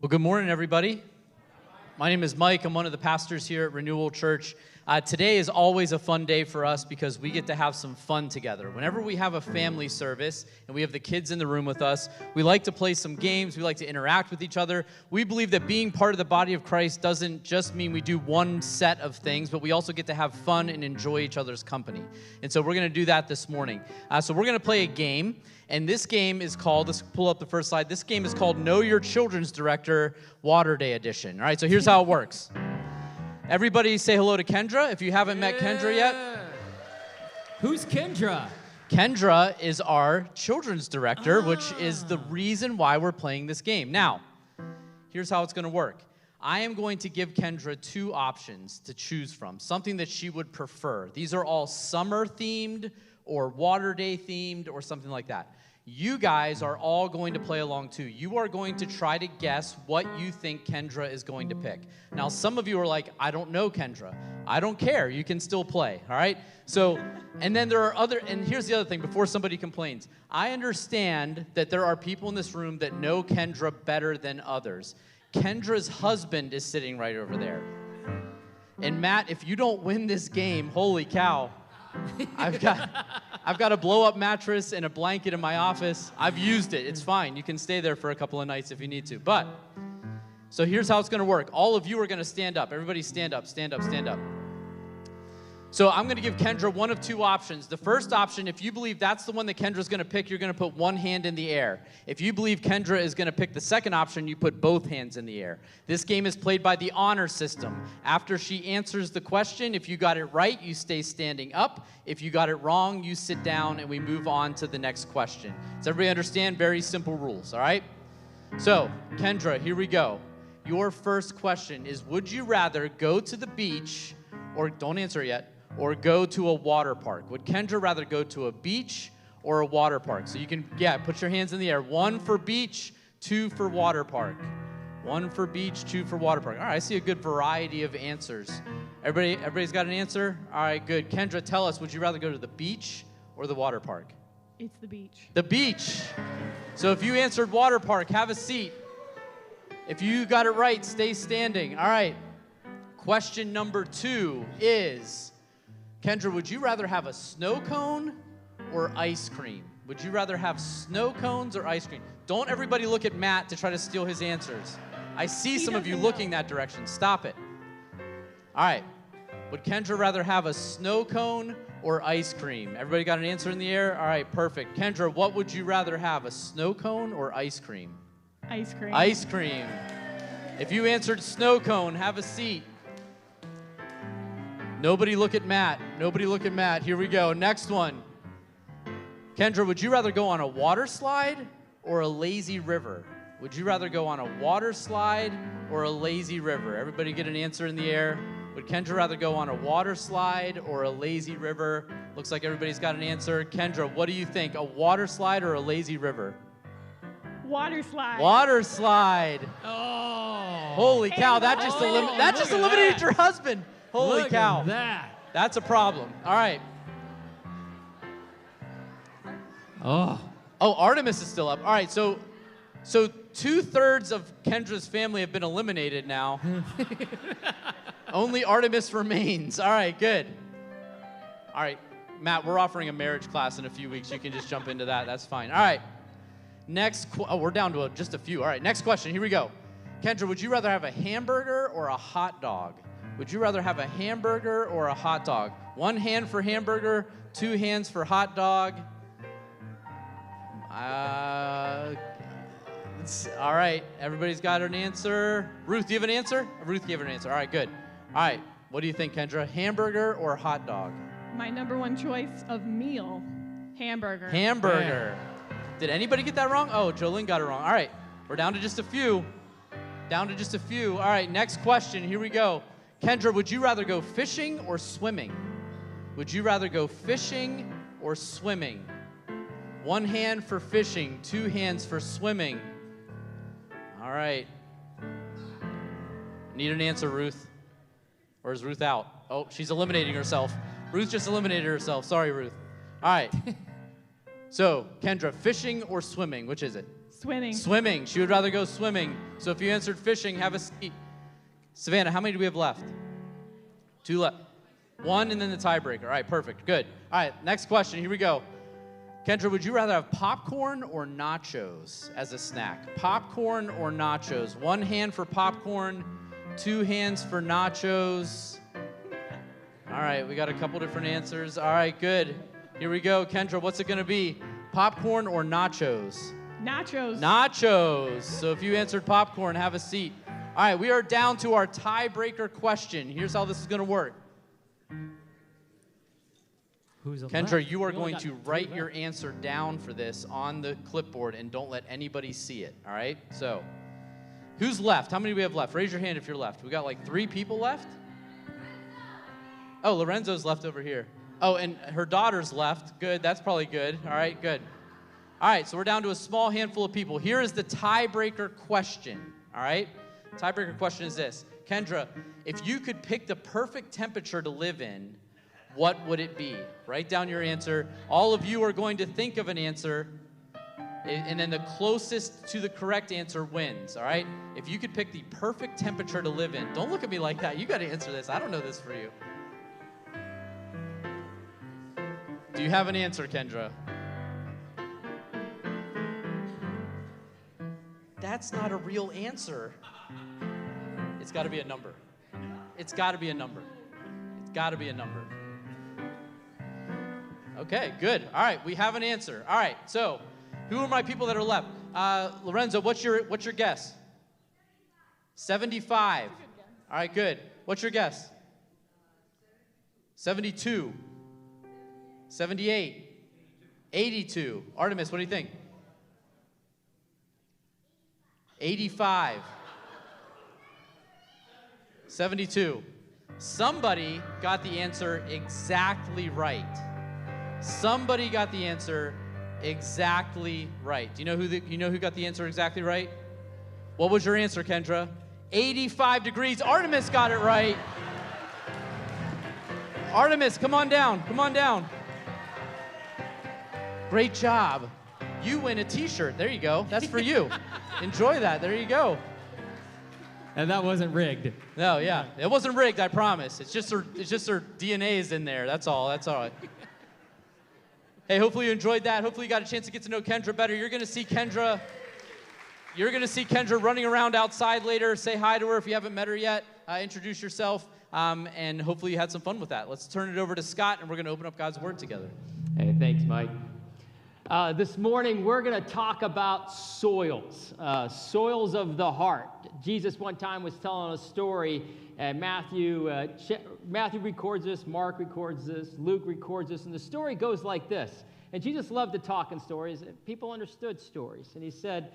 Well, good morning, everybody. My name is Mike. I'm one of the pastors here at Renewal Church. Today is always a fun day for us because we get to have some fun together. Whenever we have a family service and we have the kids in the room with us, we like to play some games. We like to interact with each other. We believe that being part of the body of Christ doesn't just mean we do one set of things, but we also get to have fun and enjoy each other's company. And so we're going to do that this morning. So we're going to play a game. And this game is called, let's pull up the first slide. This game is called Know Your Children's Director Water Day Edition. All right, so here's how it works. Everybody say hello to Kendra if you haven't met Kendra yet. Who's Kendra? Kendra is our children's director, which is the reason why we're playing this game. Now, here's how it's going to work. I am going to give Kendra two options to choose from, something that she would prefer. These are all summer-themed or water day themed or something like that. You guys are all going to play along too. You are going to try to guess what you think Kendra is going to pick. Now, some of you are like, I don't know Kendra. I don't care. You can still play, all right? So, and then there are other, and here's the other thing before somebody complains. I understand that there are people in this room that know Kendra better than others. Kendra's husband is sitting right over there. And Matt, if you don't win this game, holy cow, I've got a blow-up mattress and a blanket in my office. I've used it. It's fine. You can stay there for a couple of nights if you need to. But, so here's how it's going to work. All of you are going to stand up. Everybody stand up, stand up, stand up. So I'm going to give Kendra one of two options. The first option, if you believe that's the one that Kendra's going to pick, you're going to put one hand in the air. If you believe Kendra is going to pick the second option, you put both hands in the air. This game is played by the honor system. After she answers the question, if you got it right, you stay standing up. If you got it wrong, you sit down, and we move on to the next question. Does everybody understand? Very simple rules, all right? So, Kendra, here we go. Your first question is, would you rather go to the beach, or don't answer it yet, or go to a water park? Would Kendra rather go to a beach or a water park? So you can, put your hands in the air. 1 for beach, 2 for water park. 1 for beach, 2 for water park. All right, I see a good variety of answers. Everybody's got an answer? All right, good. Kendra, tell us, would you rather go to the beach or the water park? It's the beach. The beach. So if you answered water park, have a seat. If you got it right, stay standing. All right. Question number 2 is, Kendra, would you rather have a snow cone or ice cream? Would you rather have snow cones or ice cream? Don't everybody look at Matt to try to steal his answers. I see some of you looking that direction. Stop it. All right. Would Kendra rather have a snow cone or ice cream? Everybody got an answer in the air? All right, perfect. Kendra, what would you rather have, a snow cone or ice cream? Ice cream. Ice cream. If you answered snow cone, have a seat. Nobody look at Matt. Nobody look at Matt. Here we go. Next one. Kendra, would you rather go on a water slide or a lazy river? Would you rather go on a water slide or a lazy river? Everybody get an answer in the air. Would Kendra rather go on a water slide or a lazy river? Looks like everybody's got an answer. Kendra, what do you think? A water slide or a lazy river? Water slide. Water slide. Oh. Holy cow, that just eliminated your husband. Holy Look cow. at that. That's a problem. All right. Oh. Oh, Artemis is still up. All right, so 2/3 of Kendra's family have been eliminated now. Only Artemis remains. All right, good. All right, Matt, we're offering a marriage class in a few weeks. You can just jump into that. That's fine. All right. We're down to just a few. All right, next question. Here we go. Kendra, would you rather have a hamburger or a hot dog? Would you rather have a hamburger or a hot dog? 1 hand for hamburger, 2 hands for hot dog. All right, everybody's got an answer. Ruth, do you have an answer? Ruth gave an answer. All right, good. All right, what do you think, Kendra? Hamburger or hot dog? My number one choice of meal, hamburger. Hamburger. Yeah. Did anybody get that wrong? Oh, Jolene got it wrong. All right, we're down to just a few. All right, next question. Here we go. Kendra, would you rather go fishing or swimming? Would you rather go fishing or swimming? 1 hand for fishing, 2 hands for swimming. All right. Need an answer, Ruth? Or is Ruth out? Oh, she's eliminating herself. Ruth just eliminated herself. Sorry, Ruth. All right. So, Kendra, fishing or swimming? Which is it? Swimming. Swimming. She would rather go swimming. So if you answered fishing, have a seat. Savannah, how many do we have left? 2 left. 1 and then the tiebreaker. All right, perfect. Good. All right, next question. Here we go. Kendra, would you rather have popcorn or nachos as a snack? Popcorn or nachos? 1 hand for popcorn, 2 hands for nachos. All right, we got a couple different answers. All right, good. Here we go. Kendra, what's it going to be? Popcorn or nachos? Nachos. Nachos. So if you answered popcorn, have a seat. All right, we are down to our tiebreaker question. Here's how this is going to work. Who's Kendra, left? you are We only going got to 3 write left. your answer down for this on the clipboard and don't let anybody see it, all right? So, who's left? How many do we have left? Raise your hand if you're left. We got like 3 people left? Oh, Lorenzo's left over here. Oh, and her daughter's left. Good, that's probably good. All right, good. All right, so we're down to a small handful of people. Here is the tiebreaker question, all right? Tiebreaker question is this. Kendra, if you could pick the perfect temperature to live in, what would it be? Write down your answer. All of you are going to think of an answer, and then the closest to the correct answer wins, all right? If you could pick the perfect temperature to live in, don't look at me like that. You got to answer this. I don't know this for you. Do you have an answer, Kendra? That's not a real answer. It's got to be a number. It's got to be a number. It's got to be a number. Okay, good. All right, we have an answer. All right, so who are my people that are left? Lorenzo, what's your guess? 75. All right, good. What's your guess? 72. 78. 82. Artemis, what do you think? 85. 72. Somebody got the answer exactly right. Somebody got the answer exactly right. Do you know who got the answer exactly right? What was your answer, Kendra? 85 degrees. Artemis got it right. Artemis, come on down. Come on down. Great job. You win a t-shirt. There you go. That's for you. Enjoy that. There you go. And that wasn't rigged. No, yeah. It wasn't rigged, I promise. It's just her DNA is in there. That's all. That's all. Hey, hopefully you enjoyed that. Hopefully you got a chance to get to know Kendra better. You're going to see Kendra running around outside later. Say hi to her if you haven't met her yet. Introduce yourself, and hopefully you had some fun with that. Let's turn it over to Scott, and we're going to open up God's Word together. Hey, thanks, Mike. This morning, we're going to talk about soils, soils of the heart. Jesus one time was telling a story, and Matthew records this, Mark records this, Luke records this, and the story goes like this. And Jesus loved to talk in stories. People understood stories. And he said,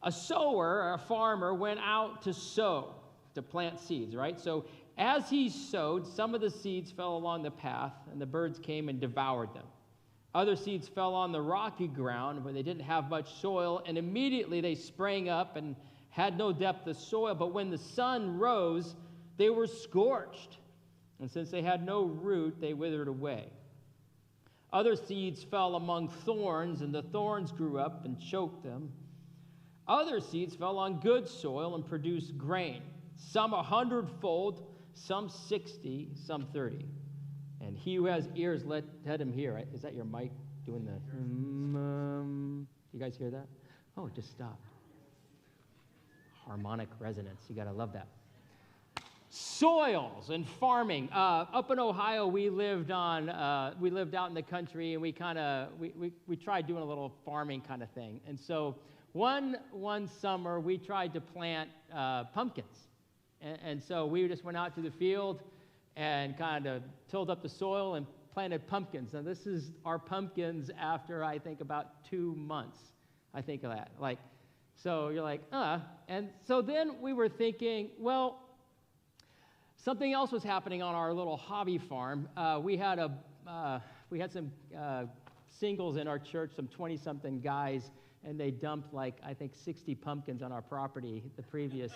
a sower, a farmer, went out to sow, to plant seeds, right? So as he sowed, some of the seeds fell along the path, and the birds came and devoured them. Other seeds fell on the rocky ground where they didn't have much soil, and immediately they sprang up and had no depth of soil. But when the sun rose, they were scorched. And since they had no root, they withered away. Other seeds fell among thorns, and the thorns grew up and choked them. Other seeds fell on good soil and produced grain, some 100-fold, some 60, some 30. And he who has ears, let him hear. Right? Is that your mic doing the... you guys hear that? Oh, it just stopped. Harmonic resonance. You got to love that. Soils and farming. Up in Ohio, we lived out in the country, and we tried doing a little farming kind of thing. And so one summer, we tried to plant pumpkins. And so we just went out to the field and kind of tilled up the soil and planted pumpkins. Now, this is our pumpkins after, I think, about 2 months. I think of that. So you're like, And so then we were thinking, well, something else was happening on our little hobby farm. We had some singles in our church, some 20-something guys, and they dumped, I think, 60 pumpkins on our property the previous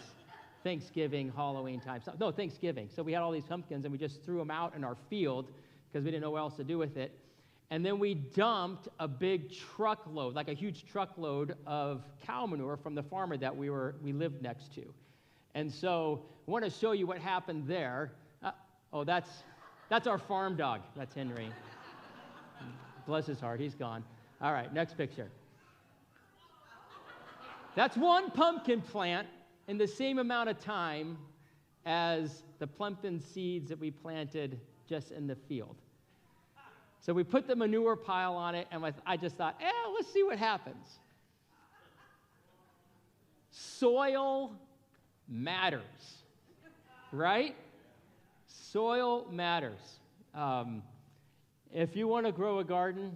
Thanksgiving, Halloween time. No, Thanksgiving. So we had all these pumpkins, and we just threw them out in our field because we didn't know what else to do with it. And then we dumped a big truckload, like a huge truckload of cow manure from the farmer that we lived next to. And so I want to show you what happened there. That's our farm dog. That's Henry. Bless his heart, he's gone. All right, next picture. That's one pumpkin plant in the same amount of time as the pumpkin seeds that we planted just in the field. So we put the manure pile on it, and I just thought, let's see what happens. Soil matters, right? Soil matters. If you want to grow a garden,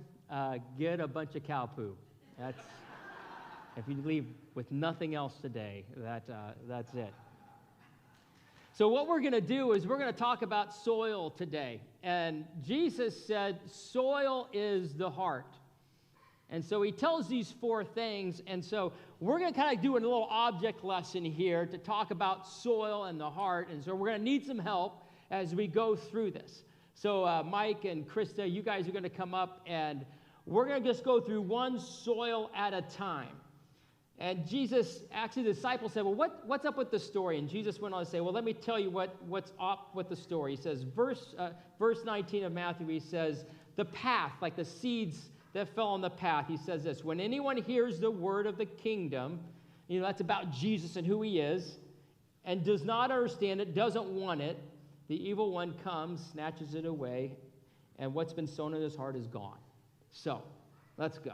get a bunch of cow poo. If you leave with nothing else today, that's it. So what we're going to do is we're going to talk about soil today. And Jesus said soil is the heart. And so he tells these 4 things. And so we're going to kind of do a little object lesson here to talk about soil and the heart. And so we're going to need some help as we go through this. So Mike and Krista, you guys are going to come up, and we're going to just go through one soil at a time. And Jesus, actually the disciples said, well, what's up with the story? And Jesus went on to say, well, let me tell you what's up with the story. He says, verse 19 of Matthew, he says, the path, like the seeds that fell on the path. He says this, when anyone hears the word of the kingdom, that's about Jesus and who he is, and does not understand it, doesn't want it, the evil one comes, snatches it away, and what's been sown in his heart is gone. So, let's go.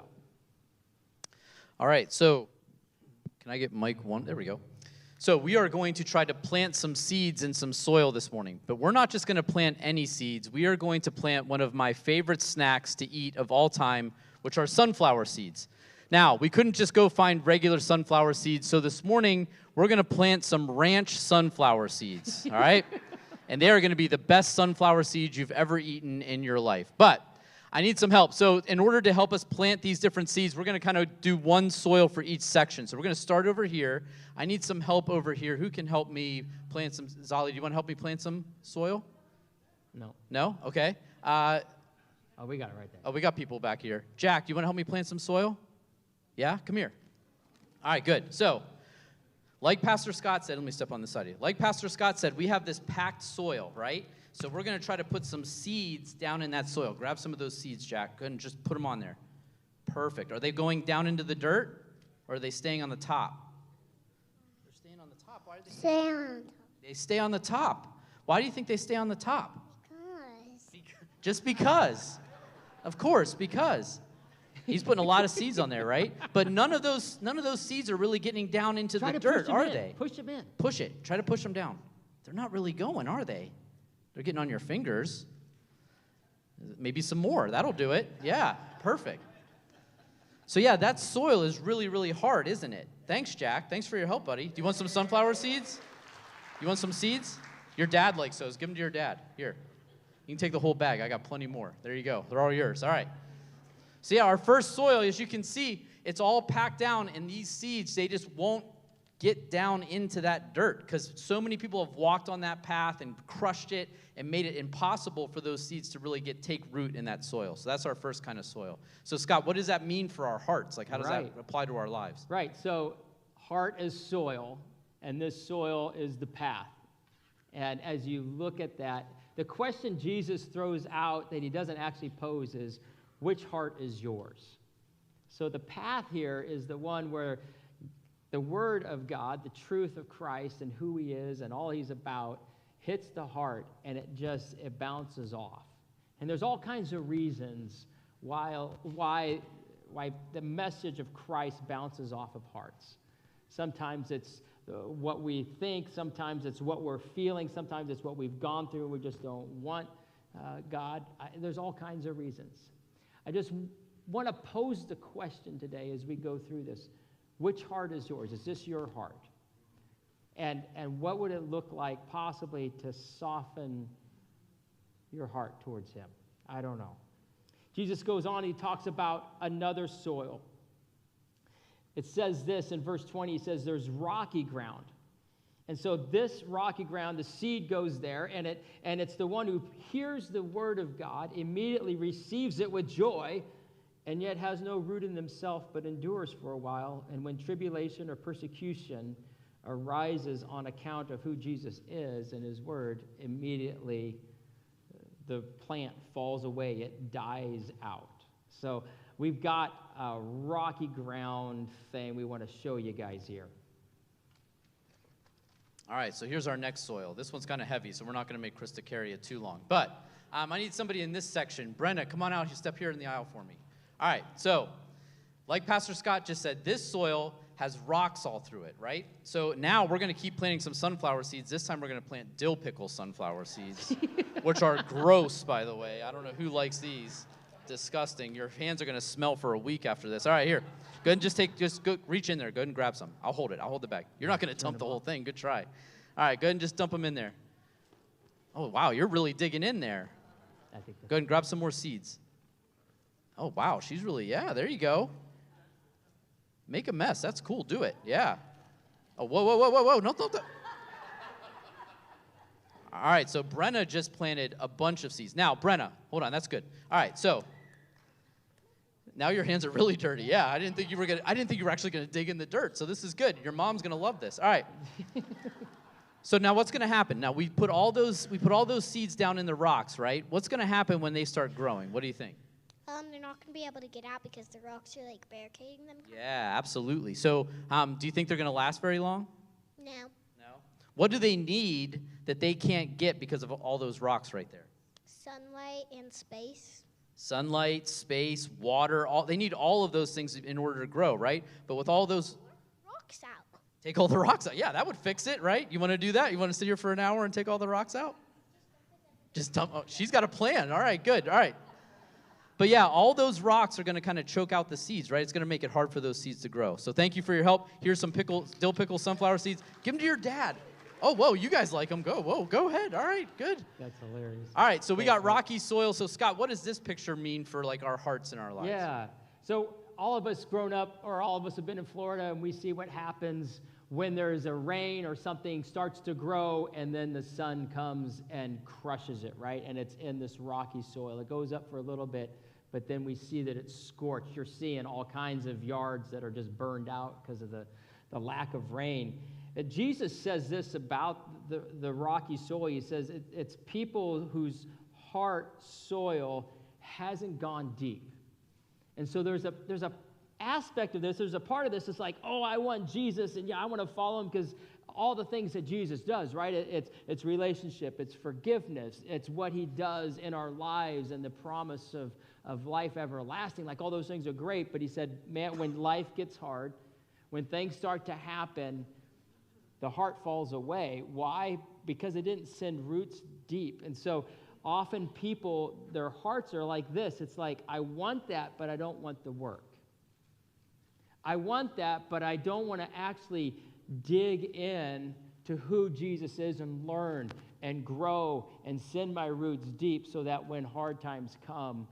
All right, so can I get Mike one? There we go. So we are going to try to plant some seeds in some soil this morning. But we're not just going to plant any seeds. We are going to plant one of my favorite snacks to eat of all time, which are sunflower seeds. Now, we couldn't just go find regular sunflower seeds. So this morning, we're going to plant some ranch sunflower seeds, all right? And they are going to be the best sunflower seeds you've ever eaten in your life. But I need some help. So in order to help us plant these different seeds, we're going to kind of do one soil for each section. So we're going to start over here. I need some help over here. Who can help me plant some? Zali, do you want to help me plant some soil? No. No? Okay. We got it right there. Oh, we got people back here. Jack, do you want to help me plant some soil? Yeah? Come here. All right, good. So like Pastor Scott said, let me step on this side of you. Like Pastor Scott said, we have this packed soil, right? So we're going to try to put some seeds down in that soil. Grab some of those seeds, Jack. Go ahead and just put them on there. Perfect. Are they going down into the dirt, or are they staying on the top? They're staying on the top. Why are they staying on the top? They stay on the top. Why do you think they stay on the top? Just because. Of course, because. He's putting a lot of seeds on there, right? But none of those seeds are really getting down into the dirt, are they? Push them in. Push it. Try to push them down. They're not really going, are they? They're getting on your fingers. Maybe some more. That'll do it. Yeah, perfect. So yeah, that soil is really, really hard, isn't it? Thanks, Jack. Thanks for your help, buddy. Do you want some sunflower seeds? You want some seeds? Your dad likes those. Give them to your dad. Here. You can take the whole bag. I got plenty more. There you go. They're all yours. All right. So yeah, our first soil, as you can see, it's all packed down, and these seeds, they just won't get down into that dirt because so many people have walked on that path and crushed it and made it impossible for those seeds to really take root in that soil. So that's our first kind of soil. So Scott, what does that mean for our hearts? Like, how does that apply to our lives? Right, so heart is soil, and this soil is the path. And as you look at that, the question Jesus throws out that he doesn't actually pose is, which heart is yours? So the path here is the one where the Word of God, the truth of Christ and who he is and all he's about, hits the heart, and it bounces off. And there's all kinds of reasons why the message of Christ bounces off of hearts. Sometimes it's what we think, sometimes it's what we're feeling, sometimes it's what we've gone through, we just don't want God. There's all kinds of reasons. I just want to pose the question today as we go through this. Which heart is yours? Is this your heart? And what would it look like possibly to soften your heart towards him? I don't know. Jesus goes on, he talks about another soil. It says this in verse 20, he says there's rocky ground. And so this rocky ground, the seed goes there, and it's the one who hears the word of God, immediately receives it with joy, and yet has no root in themselves, but endures for a while. And when tribulation or persecution arises on account of who Jesus is and his word, immediately the plant falls away. It dies out. So we've got a rocky ground thing we want to show you guys here. All right, so here's our next soil. This one's kind of heavy, so we're not going to make Krista carry it too long. But I need somebody in this section. Brenna, come on out. You step here in the aisle for me. All right, so like Pastor Scott just said, this soil has rocks all through it, right? So now we're going to keep planting some sunflower seeds. This time we're going to plant dill pickle sunflower seeds, which are gross, by the way. I don't know who likes these. Disgusting. Your hands are going to smell for a week after this. All right, here. Go ahead and just go reach in there. Go ahead and grab some. I'll hold it. I'll hold the bag. You're not going to dump the whole thing. Good try. All right, go ahead and just dump them in there. Oh, wow, you're really digging in there. I think Go ahead and grab some more seeds. Oh, wow, she's really, yeah, there you go. Make a mess. That's cool. Do it. Yeah. Oh, whoa, whoa, whoa, whoa, whoa. No. All right, so Brenna just planted a bunch of seeds. Now, Brenna, hold on. That's good. All right, so now your hands are really dirty. Yeah, I didn't think you were actually gonna dig in the dirt. So this is good. Your mom's gonna love this. All right. So now what's gonna happen? Now we put all those seeds down in the rocks, right? What's gonna happen when they start growing? What do you think? They're not going to be able to get out because the rocks are like barricading them. Yeah, absolutely. So do you think they're gonna last very long? No. No. What do they need that they can't get because of all those rocks right there? Sunlight and space. Sunlight, space, water, they need all of those things in order to grow, right? But with all those, Rocks out. take all the rocks out. Yeah, that would fix it, right? You want to do that? You want to sit here for an hour and take all the rocks out? Just dump. Oh, she's got a plan. All right, good. All right. But yeah, all those rocks are going to kind of choke out the seeds, right? It's going to make it hard for those seeds to grow. So thank you for your help. Here's some dill pickle sunflower seeds. Give them to your dad. Oh, whoa, you guys like them. Go ahead. All right, good. That's hilarious. All right, so we got rocky soil. So Scott, what does this picture mean for like our hearts and our lives? Yeah. So all of us grown up, or all of us have been in Florida, and we see what happens when there's a rain or something starts to grow, and then the sun comes and crushes it, right? And it's in this rocky soil. It goes up for a little bit, but then we see that it's scorched. You're seeing all kinds of yards that are just burned out because of the lack of rain. Jesus says this about the rocky soil. He says it's people whose heart soil hasn't gone deep. And so there's a aspect of this. There's a part of this that's like, oh, I want Jesus, and yeah, I want to follow him because all the things that Jesus does, right? It's relationship, it's forgiveness, it's what he does in our lives and the promise of life everlasting. Like all those things are great, but he said, man, when life gets hard, when things start to happen, the heart falls away. Why? Because it didn't send roots deep. And so often people, their hearts are like this. It's like, I want that, but I don't want the work. I want that, but I don't want to actually dig in to who Jesus is and learn and grow and send my roots deep so that when hard times come,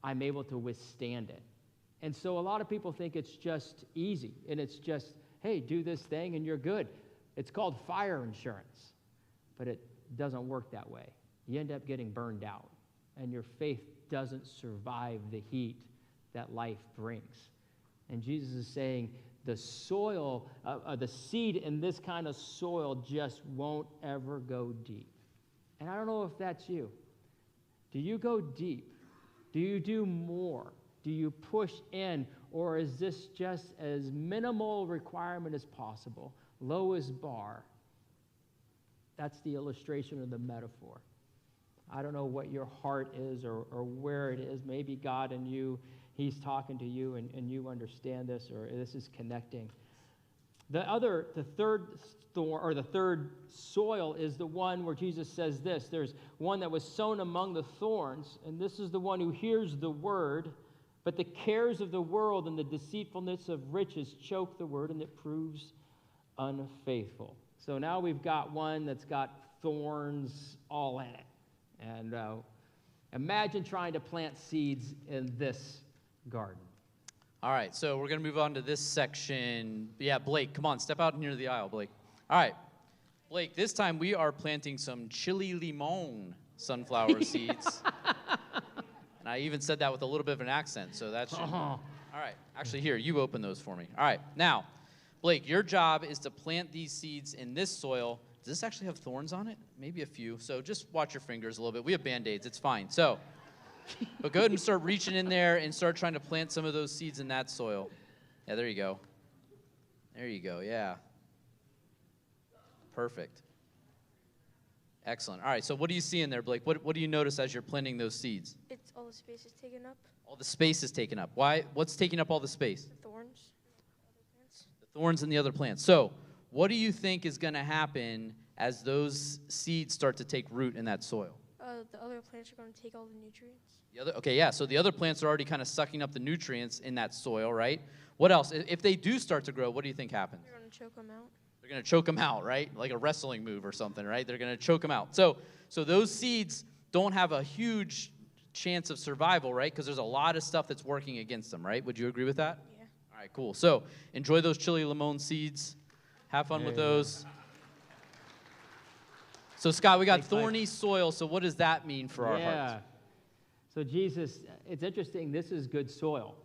I'm able to withstand it. And so a lot of people think it's just easy and it's just, hey, do this thing and you're good. It's called fire insurance, but it doesn't work that way. You end up getting burned out, and your faith doesn't survive the heat that life brings. And Jesus is saying the soil, the seed in this kind of soil just won't ever go deep. And I don't know if that's you. Do you go deep? Do you do more? Do you push in? Or is this just as minimal requirement as possible? Lowest bar. That's the illustration of the metaphor. I don't know what your heart is or where it is. Maybe God and you, he's talking to you and you understand this, or this is connecting. The third soil is the one where Jesus says this. There's one that was sown among the thorns, and this is the one who hears the word, but the cares of the world and the deceitfulness of riches choke the word, and it proves unfaithful. So now we've got one that's got thorns all in it. And imagine trying to plant seeds in this garden. All right, so we're going to move on to this section. Yeah, Blake, come on, step out near the aisle, Blake. All right. Blake, this time we are planting some chili limon sunflower seeds. And I even said that with a little bit of an accent, so that should... All right, actually, here, you open those for me. All right, now, Blake, your job is to plant these seeds in this soil. Does this actually have thorns on it? Maybe a few, so just watch your fingers a little bit. We have Band-Aids, it's fine. So, but go ahead and start reaching in there and start trying to plant some of those seeds in that soil. Yeah, there you go. There you go, yeah. Perfect. Excellent. All right, so what do you see in there, Blake? What do you notice as you're planting those seeds? It's all the space is taken up. All the space is taken up. Why? What's taking up all the space? The thorns. Other plants. The thorns and the other plants. So, what do you think is going to happen as those seeds start to take root in that soil? The other plants are going to take all the nutrients. Okay, yeah, so the other plants are already kind of sucking up the nutrients in that soil, right? What else? If they do start to grow, what do you think happens? They're going to choke them out. They're going to choke them out, right? Like a wrestling move or something, right? They're going to choke them out. So those seeds don't have a huge chance of survival, right? Because there's a lot of stuff that's working against them, right? Would you agree with that? Yeah. All right, cool. So enjoy those chili limon seeds. Have fun with those. So, Scott, we got thorny soil. So what does that mean for our hearts? So Jesus, it's interesting, this is good soil.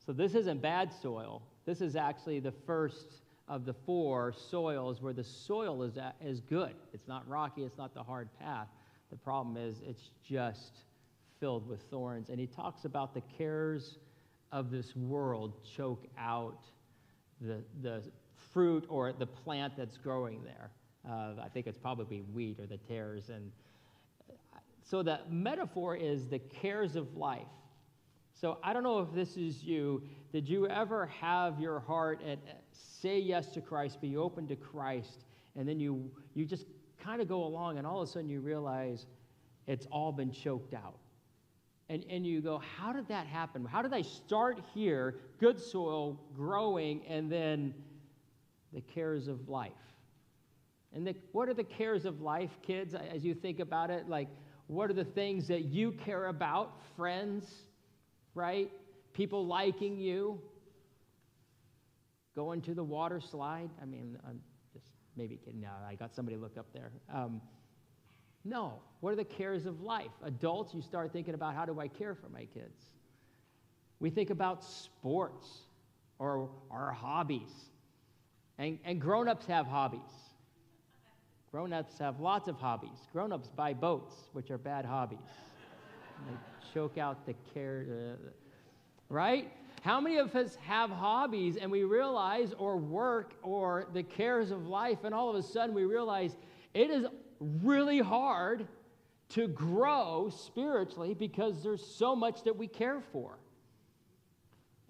So this isn't bad soil. This is actually the first of the 4 soils where the soil is good. It's not rocky, it's not the hard path. The problem is it's just filled with thorns. And he talks about the cares of this world choke out the fruit or the plant that's growing there. I think it's probably wheat or the tares. And so the metaphor is the cares of life. So I don't know if this is you. Did you ever have your heart and say yes to Christ, be open to Christ, and then you just kind of go along, and all of a sudden you realize it's all been choked out. And you go, how did that happen? How did I start here, good soil, growing, and then the cares of life? And what are the cares of life, kids, as you think about it? Like, what are the things that you care about? Friends, right? People liking you. Going to the water slide. I mean, I'm just maybe kidding. No, I got somebody to look up there. No. What are the cares of life? Adults, you start thinking about, how do I care for my kids? We think about sports or our hobbies. And grown-ups have hobbies. Grown-ups have lots of hobbies. Grown-ups buy boats, which are bad hobbies. And they choke out the care, right? How many of us have hobbies and we realize, or work, or the cares of life, and all of a sudden we realize it is really hard to grow spiritually because there's so much that we care for.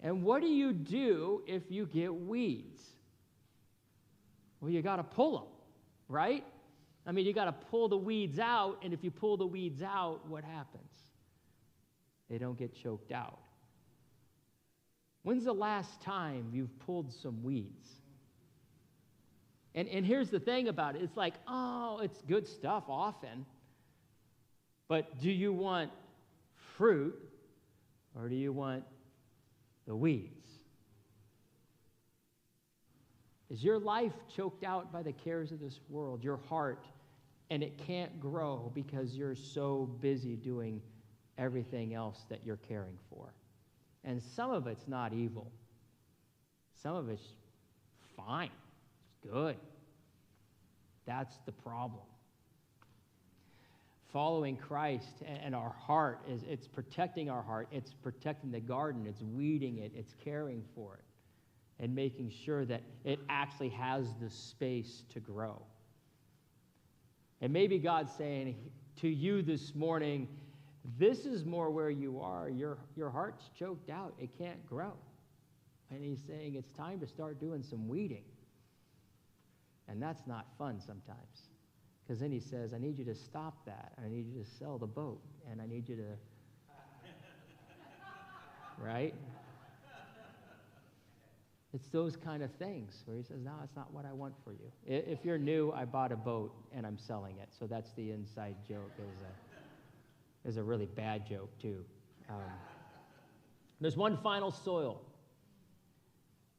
And what do you do if you get weeds? Well, you got to pull them, right? I mean, you got to pull the weeds out, and if you pull the weeds out, what happens? They don't get choked out. When's the last time you've pulled some weeds? And here's the thing about it. It's like, oh, it's good stuff often. But do you want fruit or do you want the weeds? Is your life choked out by the cares of this world, your heart, and it can't grow because you're so busy doing everything else that you're caring for? And some of it's not evil. Some of it's fine. It's good. That's the problem. Following Christ and our heart, it's protecting our heart. It's protecting the garden. It's weeding it. It's caring for it. And making sure that it actually has the space to grow. And maybe God's saying to you this morning, this is more where you are. Your heart's choked out. It can't grow. And he's saying it's time to start doing some weeding. And that's not fun sometimes. Because then he says, I need you to stop that. I need you to sell the boat. And I need you to... Right? It's those kind of things where he says, no, it's not what I want for you. If you're new, I bought a boat and I'm selling it. So that's the inside joke. Is a really bad joke, too. There's one final soil.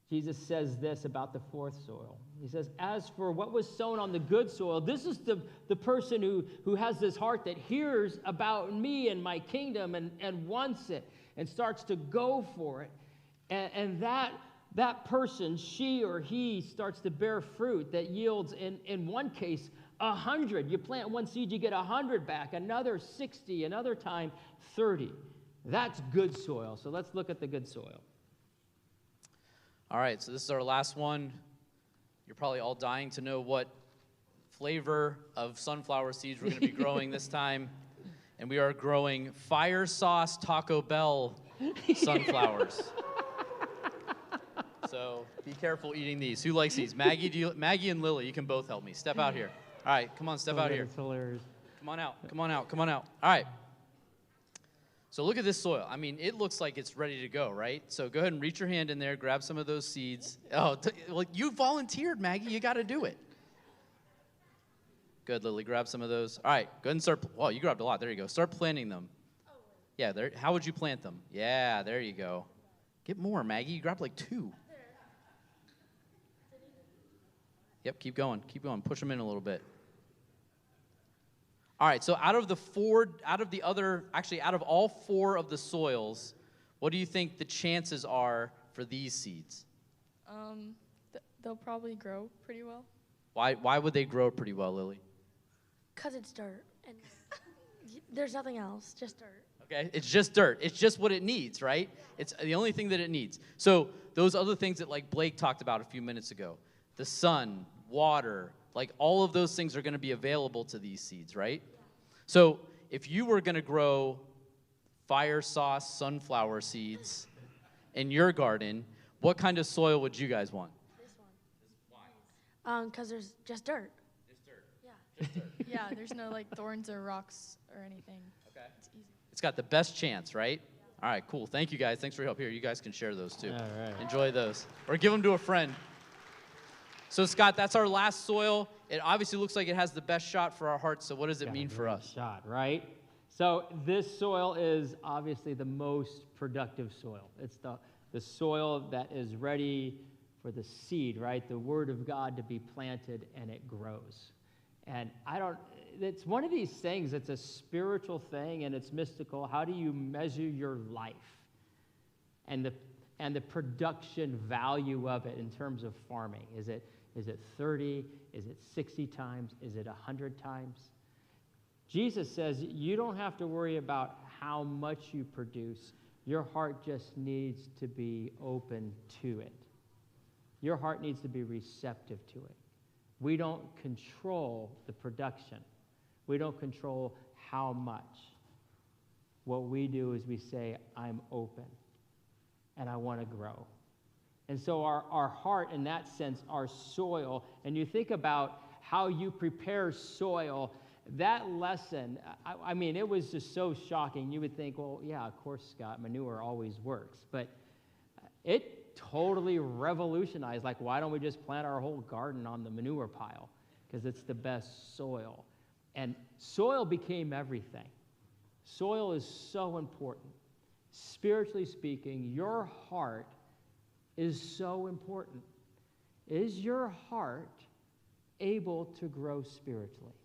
Jesus says this about the 4th soil. He says, as for what was sown on the good soil, this is the person who has this heart that hears about me and my kingdom and wants it and starts to go for it. And that person, she or he, starts to bear fruit that yields, in one case, 100. You plant one seed, you get 100 back, another 60, another time 30. That's good soil. So let's look at the good soil. All right, so this is our last one. You're probably all dying to know what flavor of sunflower seeds we're going to be growing this time. And we are growing fire sauce Taco Bell sunflowers. So be careful eating these. Who likes these? Maggie and Lily, you can both help me. Step out here. All right, come on, step out here. It's hilarious. Come on out, come on out, come on out. All right. So look at this soil. I mean, it looks like it's ready to go, right? So go ahead and reach your hand in there, grab some of those seeds. Oh, well, you volunteered, Maggie. You got to do it. Good, Lily. Grab some of those. All right, go ahead and start. Well, you grabbed a lot. There you go. Start planting them. Yeah, there. How would you plant them? Yeah, there you go. Get more, Maggie. You grabbed like 2. Yep, keep going. Keep going. Push them in a little bit. All right, so out of all 4 of the soils, what do you think the chances are for these seeds? They'll probably grow pretty well. Why would they grow pretty well, Lily? Because it's dirt, and there's nothing else, just dirt. Okay, it's just dirt. It's just what it needs, right? It's the only thing that it needs. So those other things that like Blake talked about a few minutes ago, the sun, water, like all of those things are going to be available to these seeds, right? So if you were going to grow fire sauce sunflower seeds in your garden, what kind of soil would you guys want? This one. Why? Because there's just dirt. Just dirt. Yeah. Just dirt. Yeah, there's no like thorns or rocks or anything. Okay. It's easy. It's got the best chance, right? All right, cool. Thank you, guys. Thanks for your help. Here, you guys can share those, too. All right. Enjoy those. Or give them to a friend. So, Scott, that's our last soil. It obviously looks like it has the best shot for our hearts, so what does it mean for us? Shot, right? So this soil is obviously the most productive soil. It's the soil that is ready for the seed, right? The word of God to be planted and it grows. And it's one of these things, it's a spiritual thing and it's mystical. How do you measure your life and the production value of it in terms of farming? Is it 30? Is it 60 times? Is it 100 times? Jesus says you don't have to worry about how much you produce. Your heart just needs to be open to it. Your heart needs to be receptive to it. We don't control the production. We don't control how much. What we do is we say, I'm open and I want to grow. And so our heart, in that sense, our soil, and you think about how you prepare soil, that lesson, I mean, it was just so shocking. You would think, well, yeah, of course, Scott, manure always works. But it totally revolutionized, like, why don't we just plant our whole garden on the manure pile? Because it's the best soil. And soil became everything. Soil is so important. Spiritually speaking, your heart is so important. Is your heart able to grow spiritually?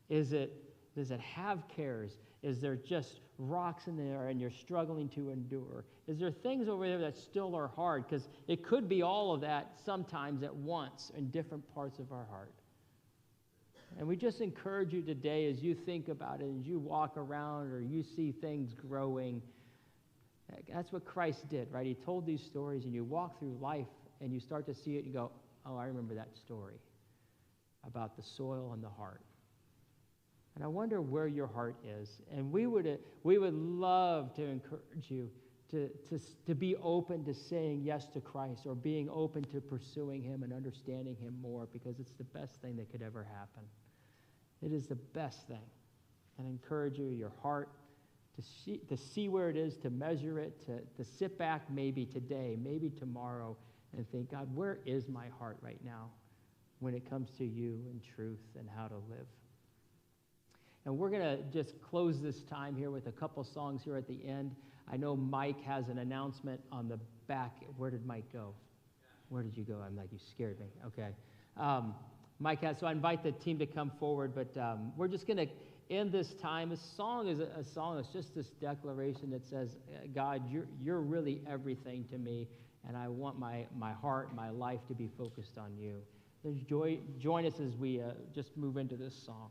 Does it have cares? Is there just rocks in there and you're struggling to endure? Is there things over there that still are hard? Because it could be all of that sometimes at once in different parts of our heart. And we just encourage you today as you think about it, as you walk around or you see things growing. That's what Christ did, right? He told these stories and you walk through life and you start to see it and you go, oh, I remember that story about the soil and the heart. And I wonder where your heart is. And we would love to encourage you to be open to saying yes to Christ or being open to pursuing him and understanding him more, because it's the best thing that could ever happen. It is the best thing. And I encourage you, your heart, to see where it is, to measure it, to sit back maybe today, maybe tomorrow, and think, God, where is my heart right now when it comes to you and truth and how to live? And we're going to just close this time here with a couple songs here at the end. I know Mike has an announcement on the back. Where did Mike go? Where did you go? I'm like, you scared me. Okay. Mike, so I invite the team to come forward, but we're just going to end this time. This song is a song that's just this declaration that says, God, you're really everything to me, and I want my heart, my life to be focused on you. Join us as we just move into this song.